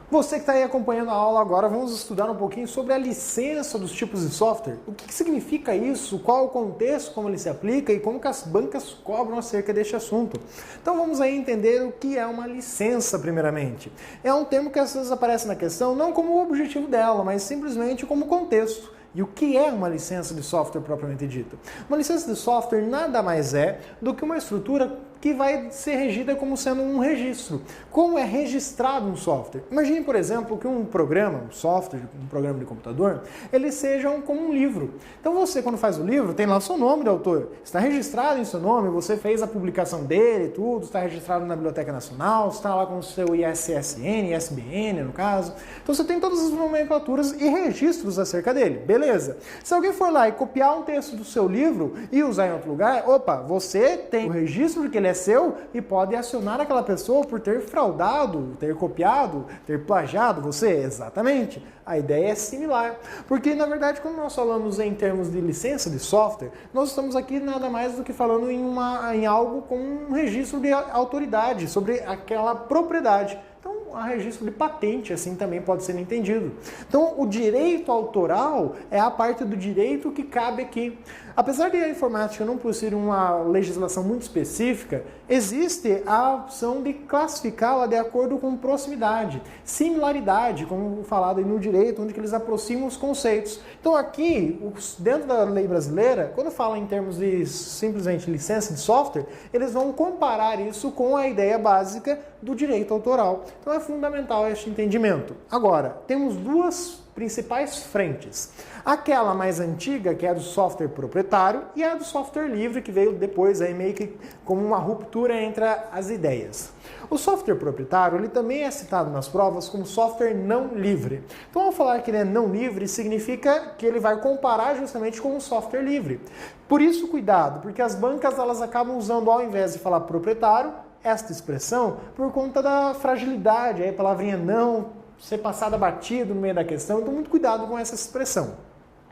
Você que está aí acompanhando a aula agora, vamos estudar um pouquinho sobre a licença dos tipos de software. O que significa isso? Qual o contexto, como ele se aplica e como que as bancas cobram acerca deste assunto. Então vamos aí entender o que é uma licença primeiramente. É um termo que às vezes aparece na questão não como o objetivo dela, mas simplesmente como contexto. E o que é uma licença de software propriamente dita? Uma licença de software nada mais é do que uma estrutura que vai ser regida como sendo um registro. Como é registrado um software? Imagine, por exemplo, que um programa, um software, um programa de computador, eles sejam como um livro. Então você, quando faz o livro, tem lá o seu nome de autor. Está registrado em seu nome, você fez a publicação dele, tudo, está registrado na Biblioteca Nacional, está lá com o seu ISSN, ISBN, no caso. Então você tem todas as nomenclaturas e registros acerca dele. Beleza. Se alguém for lá e copiar um texto do seu livro e usar em outro lugar, opa, você tem o registro de que ele é seu e pode acionar aquela pessoa por ter fraudado, ter copiado, ter plagiado você. Exatamente. A ideia é similar. Porque, na verdade, quando nós falamos em termos de licença de software, nós estamos aqui nada mais do que falando em algo com um registro de autoridade sobre aquela propriedade. Então, a registro de patente, assim, também pode ser entendido. Então, o direito autoral é a parte do direito que cabe aqui. Apesar de a informática não possuir uma legislação muito específica, existe a opção de classificá-la de acordo com proximidade, similaridade, como falado aí no direito, onde eles aproximam os conceitos. Então, aqui, dentro da lei brasileira, quando fala em termos de simplesmente licença de software, eles vão comparar isso com a ideia básica do direito autoral. Então é fundamental este entendimento. Agora, temos duas principais frentes. Aquela mais antiga, que é a do software proprietário, e a do software livre, que veio depois aí meio que como uma ruptura entre as ideias. O software proprietário, ele também é citado nas provas como software não livre. Então, ao falar que ele é não livre, significa que ele vai comparar justamente com o software livre. Por isso, cuidado, porque as bancas elas acabam usando, ao invés de falar proprietário, esta expressão por conta da fragilidade, aí a palavrinha não ser passada batido no meio da questão, então muito cuidado com essa expressão.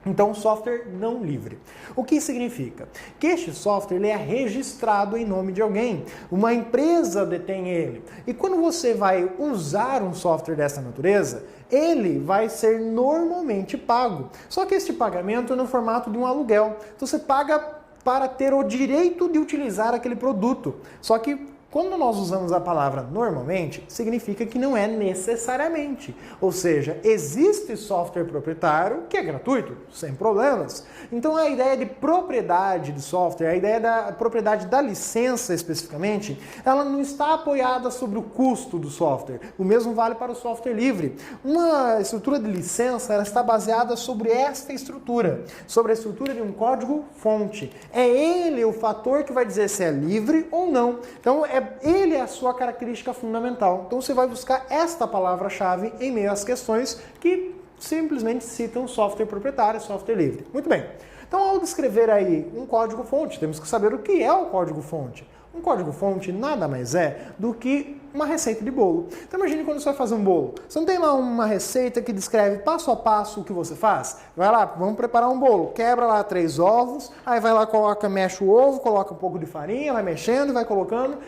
Então, software não livre. O que significa? Que este software ele é registrado em nome de alguém. Uma empresa detém ele. E quando você vai usar um software dessa natureza, ele vai ser normalmente pago. Só que este pagamento é no formato de um aluguel. Então, você paga para ter o direito de utilizar aquele produto. Só que quando nós usamos a palavra normalmente, significa que não é necessariamente. Ou seja, existe software proprietário que é gratuito, sem problemas. Então a ideia de propriedade de software, a ideia da propriedade da licença especificamente, ela não está apoiada sobre o custo do software. O mesmo vale para o software livre. Uma estrutura de licença ela está baseada sobre esta estrutura, sobre a estrutura de um código-fonte. É ele o fator que vai dizer se é livre ou não. Então ele é a sua característica fundamental. Então você vai buscar esta palavra-chave em meio às questões que simplesmente citam software proprietário e software livre. Muito bem. Então, ao descrever aí um código-fonte, temos que saber o que é o código-fonte. Um código-fonte nada mais é do que uma receita de bolo. Então imagine quando você vai fazer um bolo. Você não tem lá uma receita que descreve passo a passo o que você faz? Vai lá, vamos preparar um bolo. Quebra lá 3 ovos, aí vai lá, mexe o ovo, coloca um pouco de farinha, vai mexendo, vai colocando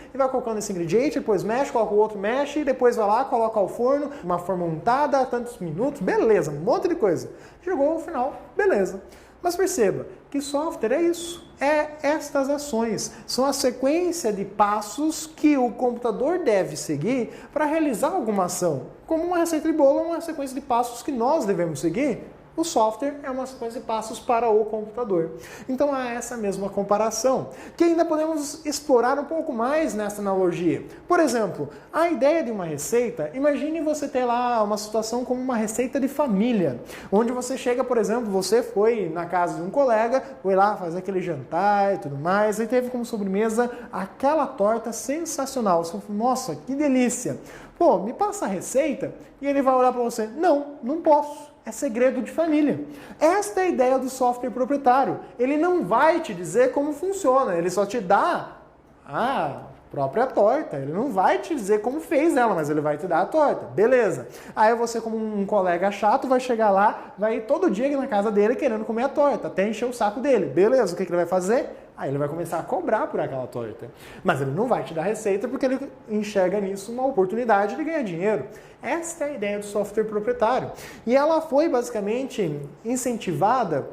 esse ingrediente, depois mexe, coloca o outro, mexe, e depois vai lá, coloca ao forno, uma forma untada, tantos minutos, beleza, um monte de coisa. Chegou ao final, beleza. Mas perceba que software é isso, é estas ações, são a sequência de passos que o computador deve seguir para realizar alguma ação. Como uma receita de bolo é uma sequência de passos que nós devemos seguir, o software é uma sequência de passos para o computador. Então há essa mesma comparação, que ainda podemos explorar um pouco mais nessa analogia. Por exemplo, a ideia de uma receita, imagine você ter lá uma situação como uma receita de família, onde você chega, por exemplo, você foi na casa de um colega, foi lá fazer aquele jantar e tudo mais, e teve como sobremesa aquela torta sensacional. Você falou, nossa, que delícia! Pô, me passa a receita, e ele vai olhar para você, não posso. É segredo de família. Esta é a ideia do software proprietário. Ele não vai te dizer como funciona, ele só te dá a própria torta. Ele não vai te dizer como fez ela, mas ele vai te dar a torta. Beleza. Aí você, como um colega chato, vai chegar lá, vai ir todo dia aqui na casa dele querendo comer a torta, até encher o saco dele. Beleza, o que ele vai fazer? Aí ele vai começar a cobrar por aquela torta. Mas ele não vai te dar receita porque ele enxerga nisso uma oportunidade de ganhar dinheiro. Esta é a ideia do software proprietário. E ela foi basicamente incentivada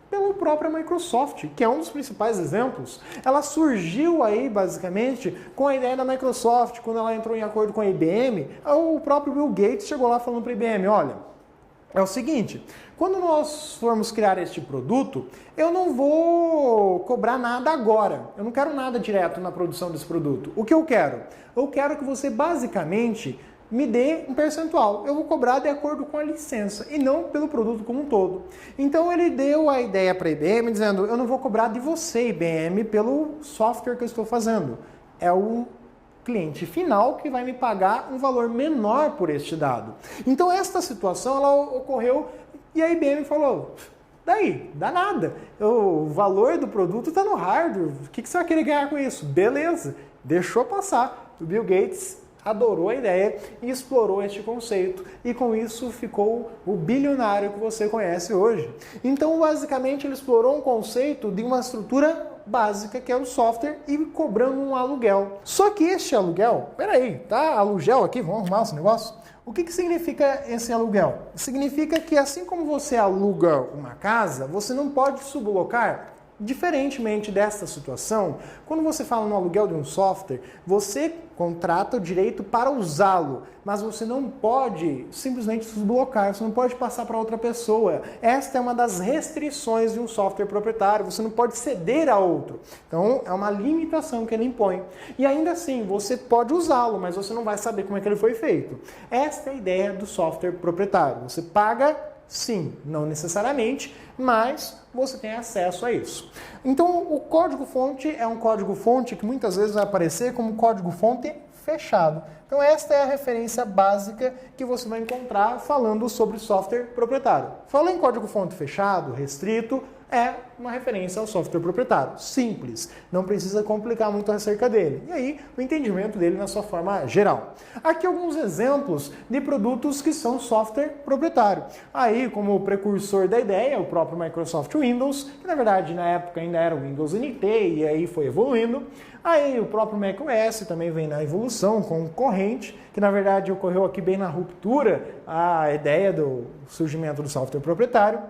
pela própria Microsoft, que é um dos principais exemplos. Ela surgiu aí, basicamente, com a ideia da Microsoft, quando ela entrou em acordo com a IBM, o próprio Bill Gates chegou lá falando para a IBM, olha, é o seguinte, quando nós formos criar este produto, eu não vou cobrar nada agora, eu não quero nada direto na produção desse produto. O que eu quero? Eu quero que você, basicamente, me dê um percentual. Eu vou cobrar de acordo com a licença e não pelo produto como um todo. Então ele deu a ideia para a IBM dizendo, eu não vou cobrar de você, IBM, pelo software que eu estou fazendo. É o cliente final que vai me pagar um valor menor por este dado. Então esta situação ela ocorreu e a IBM falou, daí, dá nada. O valor do produto está no hardware. O que você vai querer ganhar com isso? Beleza, deixou passar. O Bill Gates adorou a ideia e explorou este conceito. E com isso ficou o bilionário que você conhece hoje. Então, basicamente, ele explorou um conceito de uma estrutura básica, que é o software, e cobrando um aluguel. Só que este aluguel, peraí, tá? Aluguel aqui, vamos arrumar esse negócio? O que significa esse aluguel? Significa que assim como você aluga uma casa, você não pode sublocar. Diferentemente desta situação, quando você fala no aluguel de um software, você contrata o direito para usá-lo, mas você não pode simplesmente desbloquear, você não pode passar para outra pessoa. Esta é uma das restrições de um software proprietário, você não pode ceder a outro. Então, é uma limitação que ele impõe. E ainda assim, você pode usá-lo, mas você não vai saber como é que ele foi feito. Esta é a ideia do software proprietário. Você paga, sim, não necessariamente, mas você tem acesso a isso. Então, o código-fonte é um código-fonte que muitas vezes vai aparecer como código-fonte fechado. Então, esta é a referência básica que você vai encontrar falando sobre software proprietário. Falou em código-fonte fechado, restrito, é uma referência ao software proprietário. Simples, não precisa complicar muito acerca dele. E aí, o entendimento dele na sua forma geral. Aqui alguns exemplos de produtos que são software proprietário. Aí, como o precursor da ideia, o próprio Microsoft Windows, que na verdade na época ainda era o Windows NT e aí foi evoluindo. Aí o próprio macOS também vem na evolução concorrente, que na verdade ocorreu aqui bem na ruptura a ideia do surgimento do software proprietário.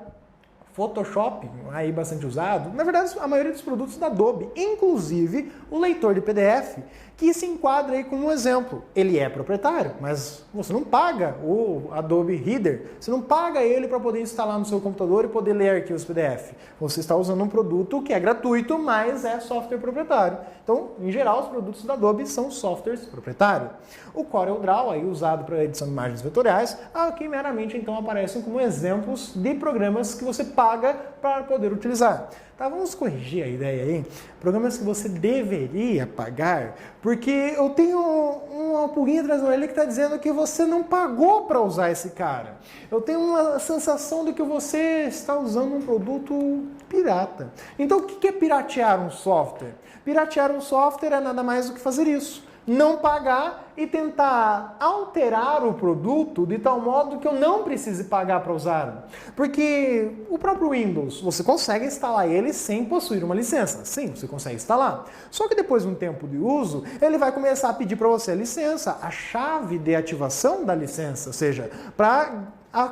Photoshop, aí bastante usado, na verdade a maioria dos produtos da Adobe, inclusive o leitor de PDF, que se enquadra aí como um exemplo. Ele é proprietário, mas você não paga o Adobe Reader, você não paga ele para poder instalar no seu computador e poder ler arquivos PDF. Você está usando um produto que é gratuito, mas é software proprietário. Então, em geral, os produtos da Adobe são softwares proprietários. O CorelDRAW, aí usado para edição de imagens vetoriais, aqui meramente então aparecem como exemplos de programas que você paga para poder utilizar. Tá, vamos corrigir a ideia aí. Programas que você deveria pagar, porque eu tenho uma pulguinha atrás da orelha que está dizendo que você não pagou para usar esse cara. Eu tenho uma sensação de que você está usando um produto pirata. Então, o que é piratear um software? Piratear um software é nada mais do que fazer isso. Não pagar e tentar alterar o produto de tal modo que eu não precise pagar para usar. Porque o próprio Windows, você consegue instalar ele sem possuir uma licença. Sim, você consegue instalar. Só que depois de um tempo de uso, ele vai começar a pedir para você a licença, a chave de ativação da licença, ou seja, para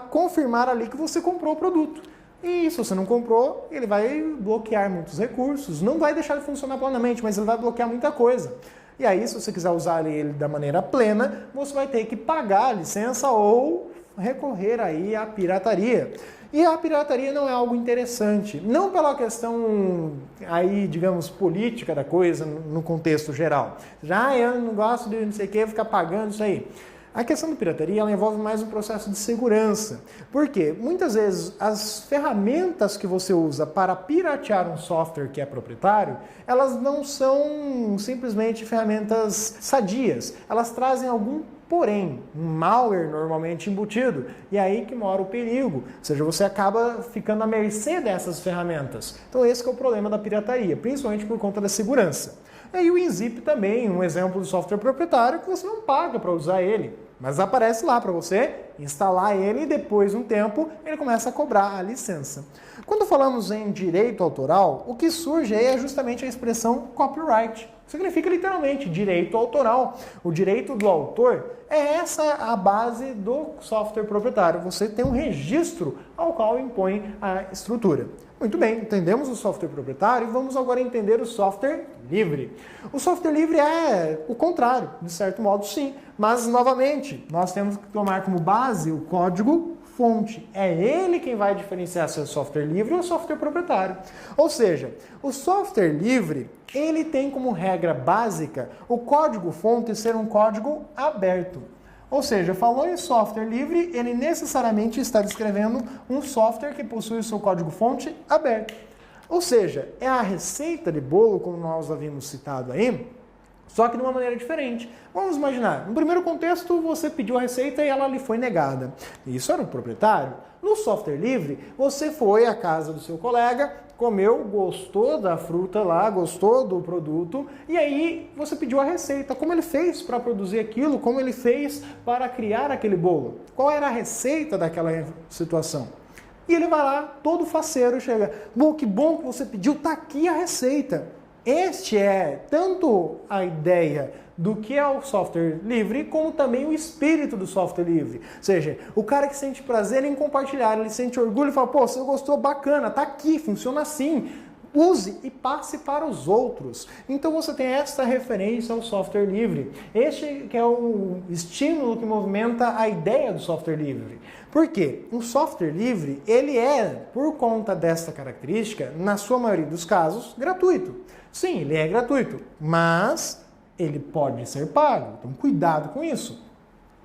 confirmar ali que você comprou o produto. E se você não comprou, ele vai bloquear muitos recursos. Não vai deixar de funcionar plenamente, mas ele vai bloquear muita coisa. E aí, se você quiser usar ele da maneira plena, você vai ter que pagar a licença ou recorrer aí à pirataria. E a pirataria não é algo interessante, não pela questão aí, digamos, política da coisa no contexto geral. Já eu não gosto de não sei o que, ficar pagando isso aí. A questão da pirataria ela envolve mais um processo de segurança. Por quê? Muitas vezes as ferramentas que você usa para piratear um software que é proprietário, elas não são simplesmente ferramentas sadias. Elas trazem algum porém, um malware normalmente embutido. E é aí que mora o perigo. Ou seja, você acaba ficando à mercê dessas ferramentas. Então esse que é o problema da pirataria, principalmente por conta da segurança. E aí o WinZip também, um exemplo de software proprietário que você não paga para usar ele. Mas aparece lá para você instalar ele e depois de um tempo ele começa a cobrar a licença. Quando falamos em direito autoral, o que surge aí é justamente a expressão copyright. Significa literalmente direito autoral. O direito do autor é essa a base do software proprietário. Você tem um registro ao qual impõe a estrutura. Muito bem, entendemos o software proprietário e vamos agora entender o software livre. O software livre é o contrário, de certo modo sim, mas novamente, nós temos que tomar como base o código-fonte. É ele quem vai diferenciar se é software livre ou software proprietário. Ou seja, o software livre, ele tem como regra básica o código-fonte ser um código aberto. Ou seja, falou em software livre, ele necessariamente está descrevendo um software que possui o seu código-fonte aberto. Ou seja, é a receita de bolo, como nós havíamos citado aí, só que de uma maneira diferente. Vamos imaginar, no primeiro contexto você pediu a receita e ela lhe foi negada. Isso era um proprietário. No software livre, você foi à casa do seu colega, comeu, gostou da fruta lá, gostou do produto, e aí você pediu a receita, como ele fez para produzir aquilo, como ele fez para criar aquele bolo. Qual era a receita daquela situação? E ele vai lá, todo faceiro, chega, bom, que bom que você pediu, tá aqui a receita. Este é tanto a ideia do que é o software livre, como também o espírito do software livre. Ou seja, o cara que sente prazer em compartilhar, ele sente orgulho e fala, pô, você gostou, bacana, tá aqui, funciona assim. Use e passe para os outros. Então você tem esta referência ao software livre. Este que é o estímulo que movimenta a ideia do software livre. Por quê? O software livre, ele é, por conta desta característica, na sua maioria dos casos, gratuito. Sim, ele é gratuito, mas ele pode ser pago. Então cuidado com isso.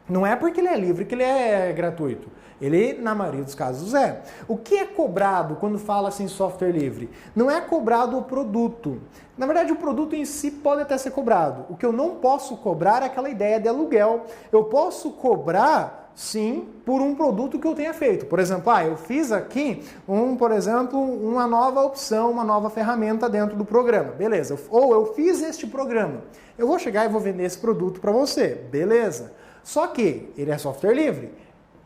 Não é porque ele é livre que ele é gratuito. Ele, na maioria dos casos, é. O que é cobrado quando fala-se em software livre? Não é cobrado o produto. Na verdade, o produto em si pode até ser cobrado. O que eu não posso cobrar é aquela ideia de aluguel. Eu posso cobrar, sim, por um produto que eu tenha feito. Por exemplo, eu fiz aqui, uma nova opção, uma nova ferramenta dentro do programa. Beleza. Ou eu fiz este programa. Eu vou chegar e vou vender esse produto para você. Beleza. Só que ele é software livre.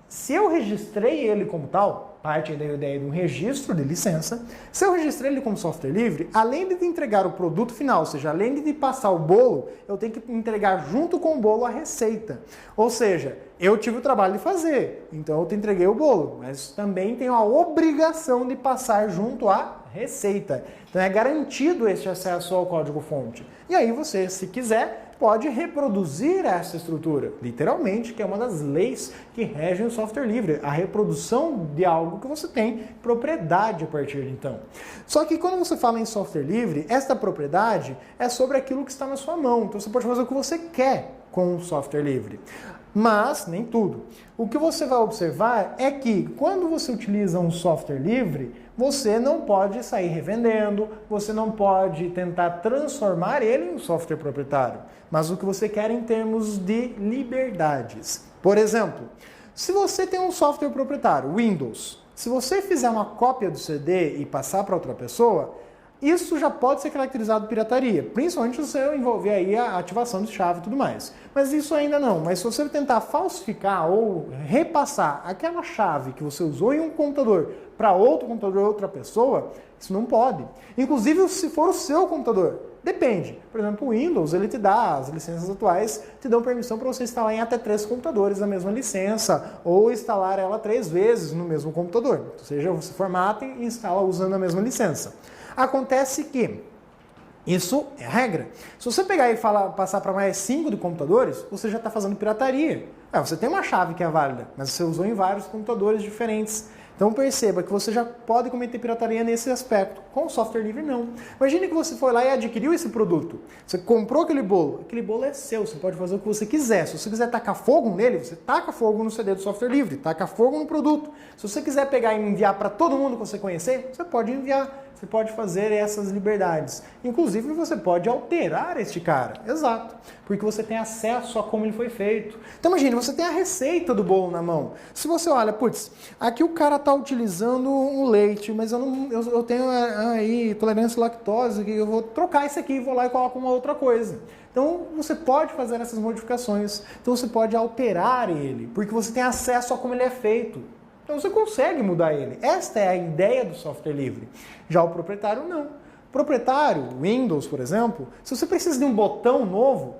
Se eu registrei ele como tal, parte da ideia de um registro de licença, se eu registrei ele como software livre, além de entregar o produto final, ou seja, além de passar o bolo, eu tenho que entregar junto com o bolo a receita. Ou seja, eu tive o trabalho de fazer, então eu te entreguei o bolo, mas também tenho a obrigação de passar junto à receita. Então é garantido esse acesso ao código-fonte. E aí você, se quiser, pode reproduzir essa estrutura, literalmente, que é uma das leis que regem o software livre, a reprodução de algo que você tem propriedade a partir de então. Só que quando você fala em software livre, esta propriedade é sobre aquilo que está na sua mão, então você pode fazer o que você quer com o software livre. Mas, nem tudo. O que você vai observar é que quando você utiliza um software livre, você não pode sair revendendo, você não pode tentar transformar ele em um software proprietário, mas o que você quer em termos de liberdades. Por exemplo, se você tem um software proprietário, Windows, se você fizer uma cópia do CD e passar para outra pessoa, isso já pode ser caracterizado pirataria, principalmente se você envolver aí a ativação de chave e tudo mais. Mas isso ainda não. Mas se você tentar falsificar ou repassar aquela chave que você usou em um computador para outro computador ou outra pessoa, isso não pode. Inclusive se for o seu computador. Depende. Por exemplo, o Windows, ele te dá, as licenças atuais te dão permissão para você instalar em até 3 computadores a mesma licença, ou instalar ela 3 vezes no mesmo computador. Ou seja, você formata e instala usando a mesma licença. Acontece que isso é a regra. Se você pegar e passar para mais 5 de computadores, você já está fazendo pirataria. Você tem uma chave que é válida, mas você usou em vários computadores diferentes. Então perceba que você já pode cometer pirataria nesse aspecto. Com o software livre, não. Imagine que você foi lá e adquiriu esse produto. Você comprou aquele bolo é seu, você pode fazer o que você quiser. Se você quiser tacar fogo nele, você taca fogo no CD do software livre, taca fogo no produto. Se você quiser pegar e enviar para todo mundo que você conhecer, você pode enviar. você pode fazer essas liberdades. Inclusive, você pode alterar este cara. Exato. Porque você tem acesso a como ele foi feito. Então, imagine, você tem a receita do bolo na mão. Se você olha, putz, aqui o cara está utilizando um leite, mas eu tenho aí tolerância à lactose, eu vou trocar isso aqui, vou lá e coloco uma outra coisa. Então, você pode fazer essas modificações. Então, você pode alterar ele, porque você tem acesso a como ele é feito. Então, você consegue mudar ele. Esta é a ideia do software livre. Já o proprietário, não. O proprietário, Windows, por exemplo, se você precisa de um botão novo,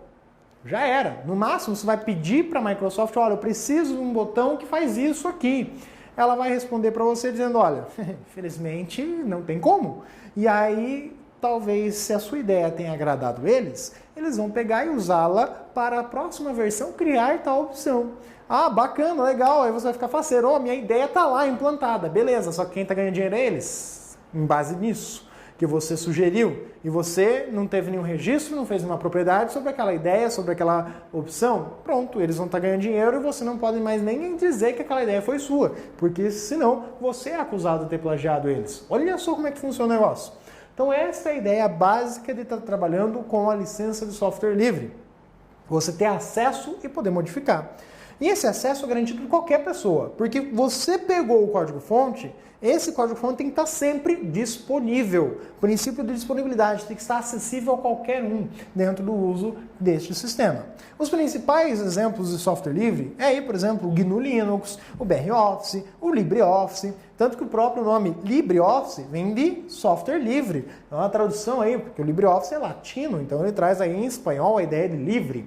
já era. No máximo, você vai pedir para a Microsoft, olha, eu preciso de um botão que faz isso aqui. Ela vai responder para você dizendo, olha, infelizmente não tem como. E aí, talvez, se a sua ideia tenha agradado eles vão pegar e usá-la para a próxima versão criar tal opção. Ah, bacana, legal, aí você vai ficar faceiro, oh, minha ideia está lá implantada, beleza, só que quem está ganhando dinheiro é eles, em base nisso que você sugeriu, e você não teve nenhum registro, não fez nenhuma propriedade sobre aquela ideia, sobre aquela opção, pronto, eles vão estar ganhando dinheiro e você não pode mais nem dizer que aquela ideia foi sua, porque senão você é acusado de ter plagiado eles. Olha só como é que funciona o negócio. Então essa é a ideia básica de estar trabalhando com a licença de software livre. Você ter acesso e poder modificar. E esse acesso é garantido por qualquer pessoa, porque você pegou o código-fonte, esse código-fonte tem que estar sempre disponível. O princípio de disponibilidade tem que estar acessível a qualquer um dentro do uso deste sistema. Os principais exemplos de software livre é aí, por exemplo, o GNU Linux, o BROffice, o LibreOffice, tanto que o próprio nome LibreOffice vem de software livre. É uma tradução aí, porque o LibreOffice é latino, então ele traz aí em espanhol a ideia de livre.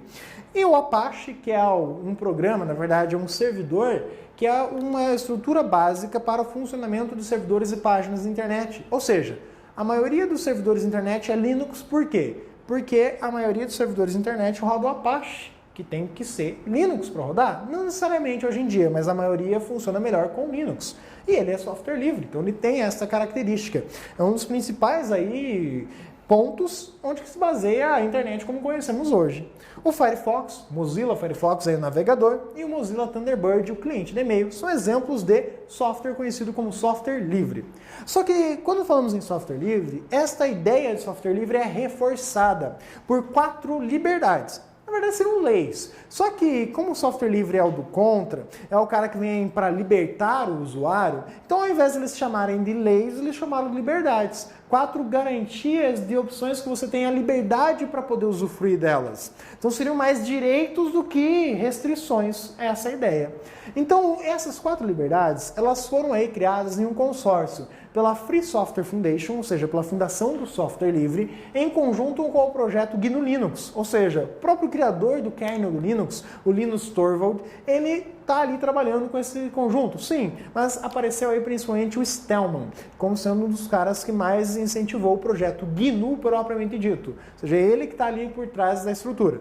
E o Apache, que é um programa, na verdade é um servidor, que é uma estrutura básica para o funcionamento de servidores e páginas de internet. Ou seja, a maioria dos servidores de internet é Linux, por quê? Porque a maioria dos servidores de internet roda o Apache, que tem que ser Linux para rodar. Não necessariamente hoje em dia, mas a maioria funciona melhor com Linux. E ele é software livre, então ele tem essa característica. É um dos principais aí pontos onde se baseia a internet como conhecemos hoje. O Firefox, Mozilla Firefox é o navegador, e o Mozilla Thunderbird, o cliente de e-mail, são exemplos de software conhecido como software livre. Só que quando falamos em software livre, esta ideia de software livre é reforçada por 4 liberdades. Na verdade, seriam leis. Só que, como o software livre é o do contra, é o cara que vem para libertar o usuário, então ao invés de eles chamarem de leis, eles chamaram de liberdades. 4 garantias de opções que você tem a liberdade para poder usufruir delas. Então seriam mais direitos do que restrições, essa é a ideia. Então essas 4 liberdades, elas foram aí criadas em um consórcio pela Free Software Foundation, ou seja, pela Fundação do Software Livre, em conjunto com o projeto GNU Linux, ou seja, o próprio criador do kernel do Linux, o Linus Torvald, ele está ali trabalhando com esse conjunto, sim, mas apareceu aí principalmente o Stallman, como sendo um dos caras que mais incentivou o projeto GNU propriamente dito, ou seja, ele que está ali por trás da estrutura.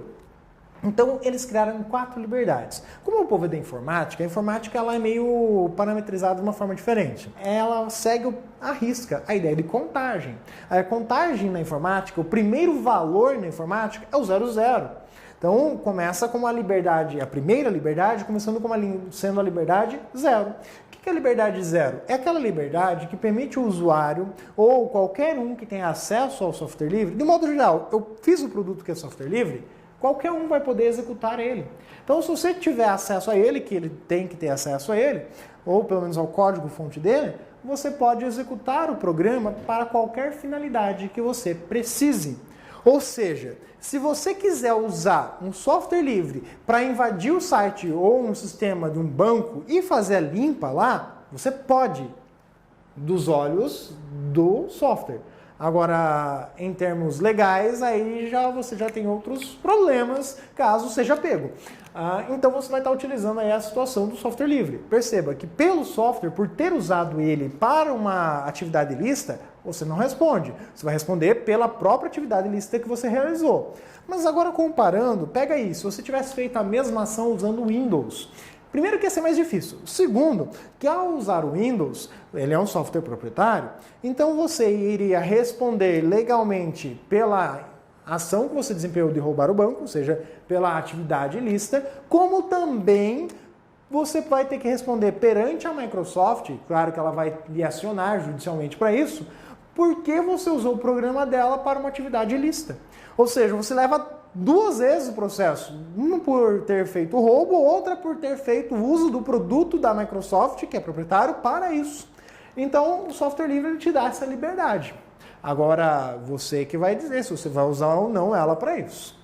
Então, eles criaram 4 liberdades. Como o povo é da informática, a informática ela é meio parametrizada de uma forma diferente. Ela segue à risca a ideia de contagem. A contagem na informática, o primeiro valor na informática é o 00. Então, começa com a liberdade, a primeira liberdade, começando sendo a liberdade 0. O que é a liberdade 0? É aquela liberdade que permite o usuário, ou qualquer um que tenha acesso ao software livre, de modo geral, eu fiz o produto que é software livre, qualquer um vai poder executar ele. Então, se você tiver acesso a ele, que ele tem que ter acesso a ele, ou pelo menos ao código-fonte dele, você pode executar o programa para qualquer finalidade que você precise. Ou seja, se você quiser usar um software livre para invadir o site ou um sistema de um banco e fazer a limpa lá, você pode, dos olhos do software. Agora, em termos legais, aí você já tem outros problemas, caso seja pego. Então você vai estar utilizando aí a situação do software livre. Perceba que pelo software, por ter usado ele para uma atividade ilícita, você não responde. Você vai responder pela própria atividade ilícita que você realizou. Mas agora comparando, pega aí, se você tivesse feito a mesma ação usando o Windows, primeiro que ia ser mais difícil. Segundo, que ao usar o Windows, ele é um software proprietário, então você iria responder legalmente pela ação que você desempenhou de roubar o banco, ou seja, pela atividade ilícita, como também você vai ter que responder perante a Microsoft, claro que ela vai lhe acionar judicialmente para isso, porque você usou o programa dela para uma atividade ilícita. Ou seja, você leva 2 vezes o processo, uma por ter feito o roubo, outra por ter feito o uso do produto da Microsoft, que é proprietário, para isso. Então, o software livre ele te dá essa liberdade. Agora, você que vai dizer se você vai usar ou não ela para isso.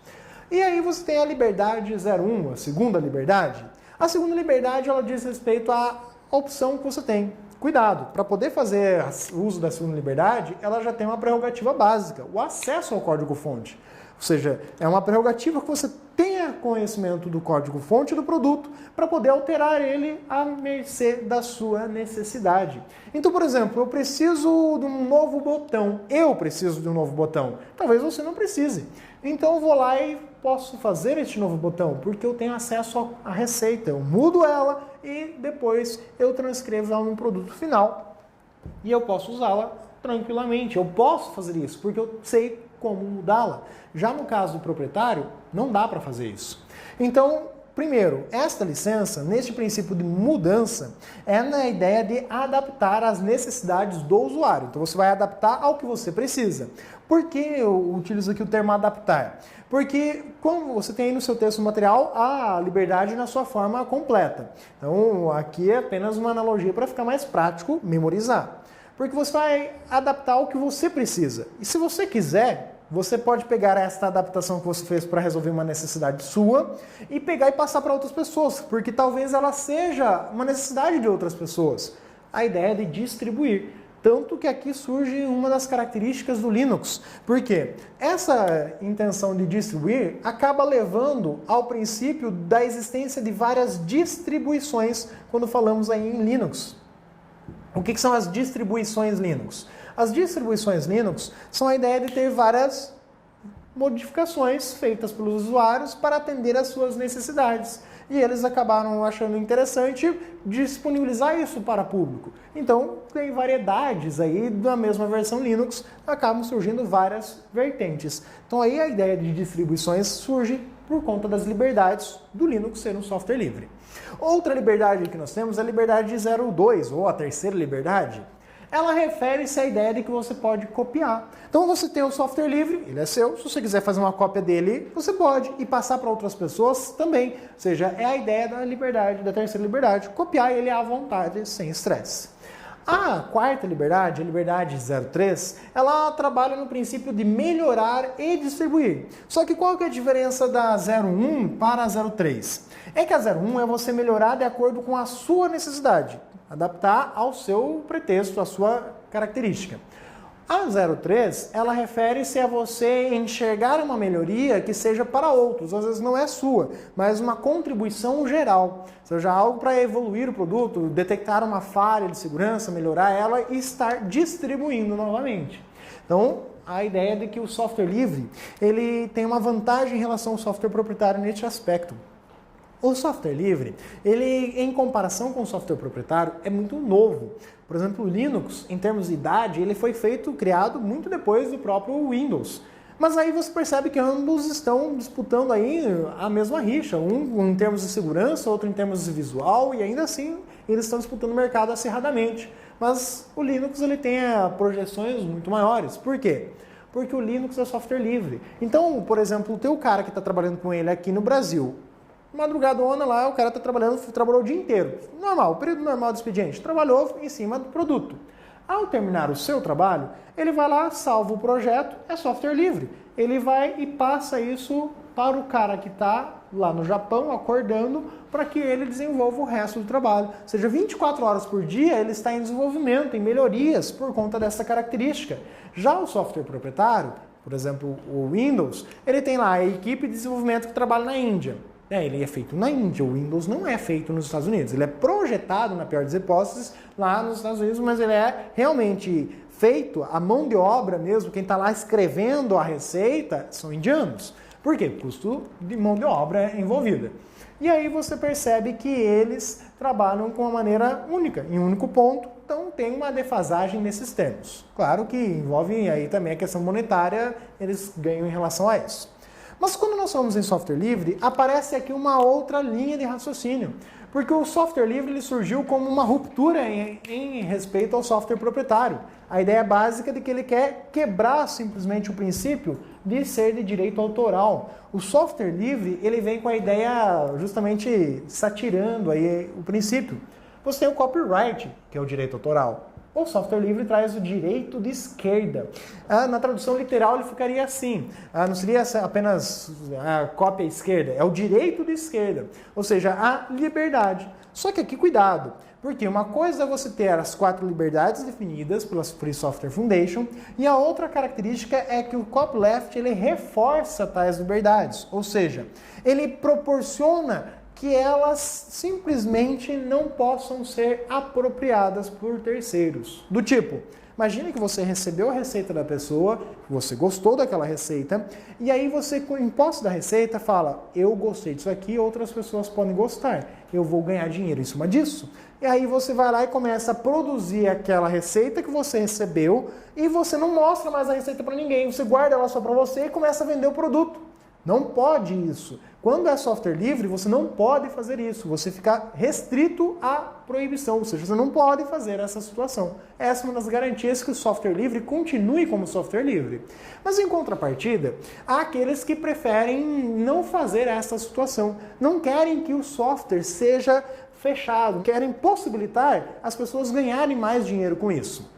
E aí você tem a liberdade 01, a segunda liberdade. A segunda liberdade, ela diz respeito à opção que você tem. Cuidado, para poder fazer uso da segunda liberdade, ela já tem uma prerrogativa básica, o acesso ao código-fonte. Ou seja, é uma prerrogativa que você tenha conhecimento do código-fonte do produto para poder alterar ele à mercê da sua necessidade. Então, por exemplo, eu preciso de um novo botão. Eu preciso de um novo botão. Talvez você não precise. Então, eu vou lá e posso fazer este novo botão, porque eu tenho acesso à receita. Eu mudo ela e depois eu transcrevo ela num produto final. E eu posso usá-la tranquilamente. Eu posso fazer isso, porque eu sei como mudá-la. Já no caso do proprietário, não dá para fazer isso. Então, primeiro, esta licença, neste princípio de mudança, é na ideia de adaptar às necessidades do usuário. Então, você vai adaptar ao que você precisa. Por que eu utilizo aqui o termo adaptar? Porque, como você tem aí no seu texto material, a liberdade na sua forma completa. Então, aqui é apenas uma analogia para ficar mais prático memorizar. Porque você vai adaptar ao que você precisa. E se você quiser, você pode pegar esta adaptação que você fez para resolver uma necessidade sua e pegar e passar para outras pessoas, porque talvez ela seja uma necessidade de outras pessoas. A ideia é de distribuir. Tanto que aqui surge uma das características do Linux. Por quê? Essa intenção de distribuir acaba levando ao princípio da existência de várias distribuições quando falamos aí em Linux. O que são as distribuições Linux? As distribuições Linux são a ideia de ter várias modificações feitas pelos usuários para atender às suas necessidades. E eles acabaram achando interessante disponibilizar isso para público. Então, tem variedades aí da mesma versão Linux, acabam surgindo várias vertentes. Então, aí a ideia de distribuições surge por conta das liberdades do Linux ser um software livre. Outra liberdade que nós temos é a liberdade 02, ou a terceira liberdade. Ela refere-se à ideia de que você pode copiar. Então você tem o software livre, ele é seu, se você quiser fazer uma cópia dele, você pode, e passar para outras pessoas também. Ou seja, é a ideia da liberdade, da terceira liberdade, copiar ele à vontade, sem estresse. A quarta liberdade, a liberdade 03, ela trabalha no princípio de melhorar e distribuir. Só que qual que é a diferença da 01 para a 03? É que a 01 é você melhorar de acordo com a sua necessidade, adaptar ao seu pretexto, à sua característica. A 03, ela refere-se a você enxergar uma melhoria que seja para outros, às vezes não é sua, mas uma contribuição geral, seja algo para evoluir o produto, detectar uma falha de segurança, melhorar ela e estar distribuindo novamente. Então, a ideia é de que o software livre, ele tem uma vantagem em relação ao software proprietário neste aspecto. O software livre, ele, em comparação com o software proprietário, é muito novo. Por exemplo, o Linux, em termos de idade, ele foi criado muito depois do próprio Windows. Mas aí você percebe que ambos estão disputando aí a mesma rixa, um em termos de segurança, outro em termos de visual, e ainda assim eles estão disputando o mercado acirradamente. Mas o Linux ele tem projeções muito maiores. Por quê? Porque o Linux é software livre. Então, por exemplo, o teu cara que está trabalhando com ele aqui no Brasil, madrugadona lá, o cara trabalhou o dia inteiro. Normal, período normal do expediente. Trabalhou em cima do produto. Ao terminar o seu trabalho, ele vai lá, salva o projeto, é software livre. Ele vai e passa isso para o cara que está lá no Japão, acordando, para que ele desenvolva o resto do trabalho. Ou seja, 24 horas por dia ele está em desenvolvimento, em melhorias, por conta dessa característica. Já o software proprietário, por exemplo, o Windows, ele tem lá a equipe de desenvolvimento que trabalha na Índia. Ele é feito na Índia, o Windows não é feito nos Estados Unidos. Ele é projetado, na pior das hipóteses, lá nos Estados Unidos, mas ele é realmente feito, a mão de obra mesmo, quem está lá escrevendo a receita, são indianos. Por quê? Custo de mão de obra envolvida. E aí você percebe que eles trabalham com uma maneira única, em um único ponto, então tem uma defasagem nesses termos. Claro que envolve aí também a questão monetária, eles ganham em relação a isso. Mas quando nós falamos em software livre, aparece aqui uma outra linha de raciocínio. Porque o software livre ele surgiu como uma ruptura em respeito ao software proprietário. A ideia básica de que ele quer quebrar simplesmente o princípio de ser de direito autoral. O software livre ele vem com a ideia justamente satirando aí o princípio. Você tem o copyright, que é o direito autoral. O software livre traz o direito de esquerda. Na tradução literal ele ficaria assim, não seria apenas a cópia esquerda, é o direito de esquerda, ou seja, a liberdade. Só que aqui cuidado, porque uma coisa é você ter as 4 liberdades definidas pela Free Software Foundation e a outra característica é que o copyleft ele reforça tais liberdades, ou seja, ele proporciona que elas simplesmente não possam ser apropriadas por terceiros. Do tipo, imagine que você recebeu a receita da pessoa, você gostou daquela receita, e aí você, em posse da receita, fala, eu gostei disso aqui, outras pessoas podem gostar, eu vou ganhar dinheiro em cima disso. E aí você vai lá e começa a produzir aquela receita que você recebeu, e você não mostra mais a receita para ninguém, você guarda ela só para você e começa a vender o produto. Não pode isso. Quando é software livre, você não pode fazer isso. Você fica restrito à proibição, ou seja, você não pode fazer essa situação. Essa é uma das garantias que o software livre continue como software livre. Mas em contrapartida, há aqueles que preferem não fazer essa situação. Não querem que o software seja fechado, querem possibilitar as pessoas ganharem mais dinheiro com isso.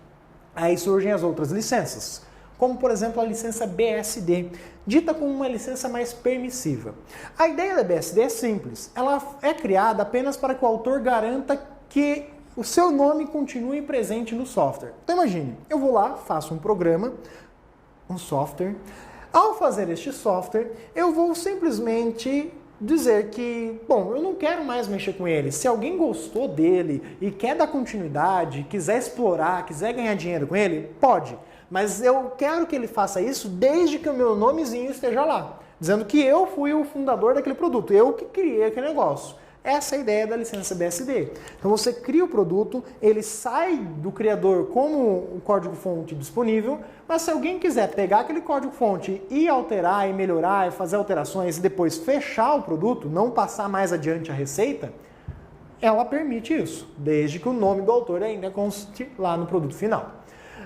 Aí surgem as outras licenças, como por exemplo a licença BSD, dita como uma licença mais permissiva. A ideia da BSD é simples, ela é criada apenas para que o autor garanta que o seu nome continue presente no software. Então imagine, eu vou lá, faço um programa, um software, ao fazer este software, eu vou simplesmente dizer que, bom, eu não quero mais mexer com ele. Se alguém gostou dele e quer dar continuidade, quiser explorar, quiser ganhar dinheiro com ele, pode. Mas eu quero que ele faça isso desde que o meu nomezinho esteja lá, dizendo que eu fui o fundador daquele produto, eu que criei aquele negócio. Essa é a ideia da licença BSD. Então você cria o produto, ele sai do criador como o código-fonte disponível, mas se alguém quiser pegar aquele código-fonte e alterar, e melhorar, e fazer alterações e depois fechar o produto, não passar mais adiante a receita, ela permite isso, desde que o nome do autor ainda conste lá no produto final.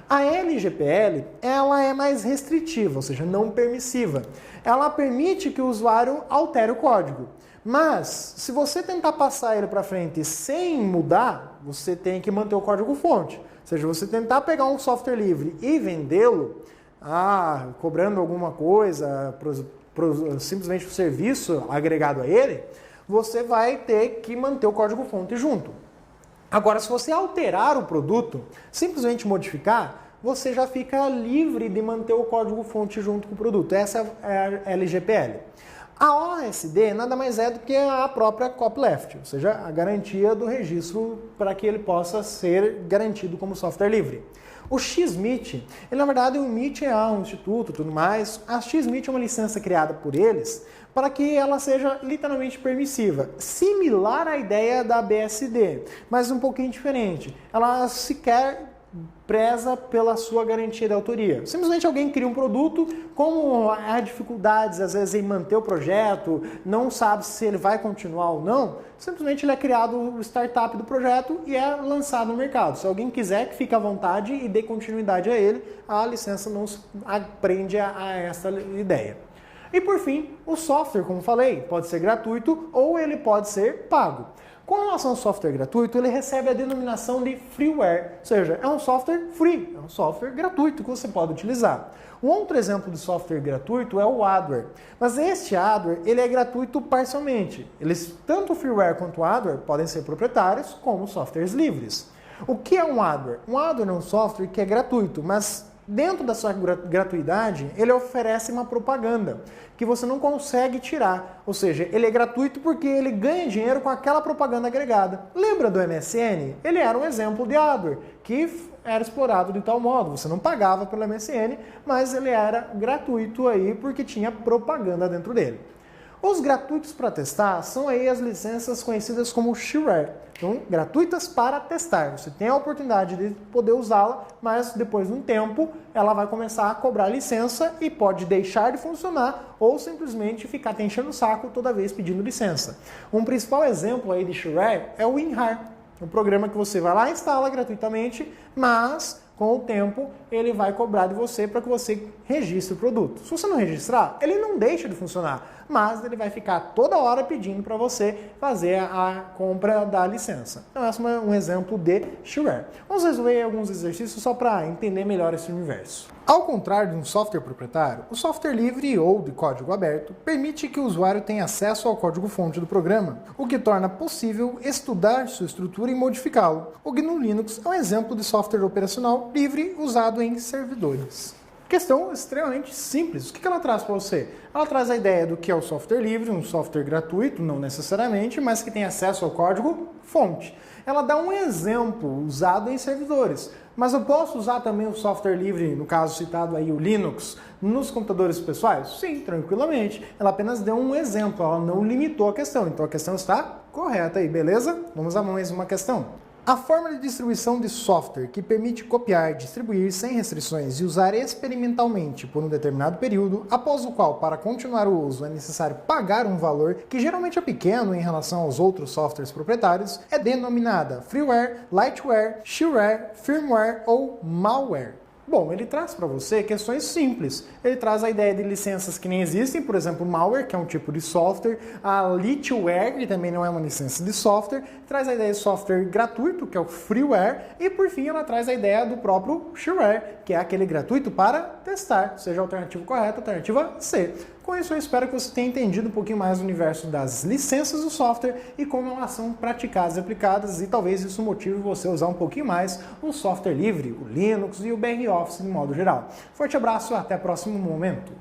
A LGPL, ela é mais restritiva, ou seja, não permissiva. Ela permite que o usuário altere o código. Mas, se você tentar passar ele para frente sem mudar, você tem que manter o código-fonte. Ou seja, você tentar pegar um software livre e vendê-lo, cobrando alguma coisa, simplesmente o serviço agregado a ele, você vai ter que manter o código-fonte junto. Agora, se você alterar o produto, simplesmente modificar, você já fica livre de manter o código-fonte junto com o produto. Essa é a LGPL. A OSD nada mais é do que a própria copyleft, ou seja, a garantia do registro para que ele possa ser garantido como software livre. O XMIT, na verdade o MIT é um instituto e tudo mais, a XMIT é uma licença criada por eles para que ela seja literalmente permissiva, similar à ideia da BSD, mas um pouquinho diferente. Ela sequer preza pela sua garantia de autoria. Simplesmente alguém cria um produto, como há dificuldades às vezes em manter o projeto, não sabe se ele vai continuar ou não, simplesmente ele é criado o startup do projeto e é lançado no mercado. Se alguém quiser que fique à vontade e dê continuidade a ele, a licença não prende a essa ideia. E por fim, o software, como falei, pode ser gratuito ou ele pode ser pago. Com relação ao software gratuito, ele recebe a denominação de freeware, ou seja, é um software free, é um software gratuito que você pode utilizar. Um outro exemplo de software gratuito é o adware, mas este adware ele é gratuito parcialmente. Tanto o freeware quanto o adware podem ser proprietários como softwares livres. O que é um adware? Um adware é um software que é gratuito, mas dentro da sua gratuidade, ele oferece uma propaganda que você não consegue tirar. Ou seja, ele é gratuito porque ele ganha dinheiro com aquela propaganda agregada. Lembra do MSN? Ele era um exemplo de adware, que era explorado de tal modo. Você não pagava pelo MSN, mas ele era gratuito aí porque tinha propaganda dentro dele. Os gratuitos para testar são aí as licenças conhecidas como shareware. Então, gratuitas para testar. Você tem a oportunidade de poder usá-la, mas depois de um tempo ela vai começar a cobrar licença e pode deixar de funcionar ou simplesmente ficar te enchendo o saco toda vez pedindo licença. Um principal exemplo aí de shareware é o WinRAR, um programa que você vai lá e instala gratuitamente, mas com o tempo ele vai cobrar de você para que você registre o produto. Se você não registrar, ele não deixa de funcionar, mas ele vai ficar toda hora pedindo para você fazer a compra da licença. Então esse é um exemplo de shareware. Vamos resolver alguns exercícios só para entender melhor esse universo. Ao contrário de um software proprietário, o software livre ou de código aberto permite que o usuário tenha acesso ao código-fonte do programa, o que torna possível estudar sua estrutura e modificá-lo. O GNU Linux é um exemplo de software operacional livre usado em servidores. Questão extremamente simples. O que ela traz para você? Ela traz a ideia do que é o software livre, um software gratuito, não necessariamente, mas que tem acesso ao código-fonte. Ela dá um exemplo usado em servidores. Mas eu posso usar também o software livre, no caso citado aí o Linux, nos computadores pessoais? Sim, tranquilamente. Ela apenas deu um exemplo, ela não limitou a questão. Então a questão está correta aí, beleza? Vamos a mais uma questão. A forma de distribuição de software que permite copiar, distribuir sem restrições e usar experimentalmente por um determinado período, após o qual, para continuar o uso, é necessário pagar um valor que geralmente é pequeno em relação aos outros softwares proprietários, é denominada freeware, lightware, shareware, firmware ou malware. Bom, ele traz para você questões simples. Ele traz a ideia de licenças que nem existem, por exemplo, malware, que é um tipo de software, a litware, que também não é uma licença de software, traz a ideia de software gratuito, que é o freeware, e por fim ela traz a ideia do próprio shareware, que é aquele gratuito para testar, seja a alternativa correta, a alternativa C. Com isso, eu espero que você tenha entendido um pouquinho mais do universo das licenças do software e como elas são praticadas e aplicadas, e talvez isso motive você a usar um pouquinho mais o software livre, o Linux e o BR Office de modo geral. Forte abraço, até o próximo momento.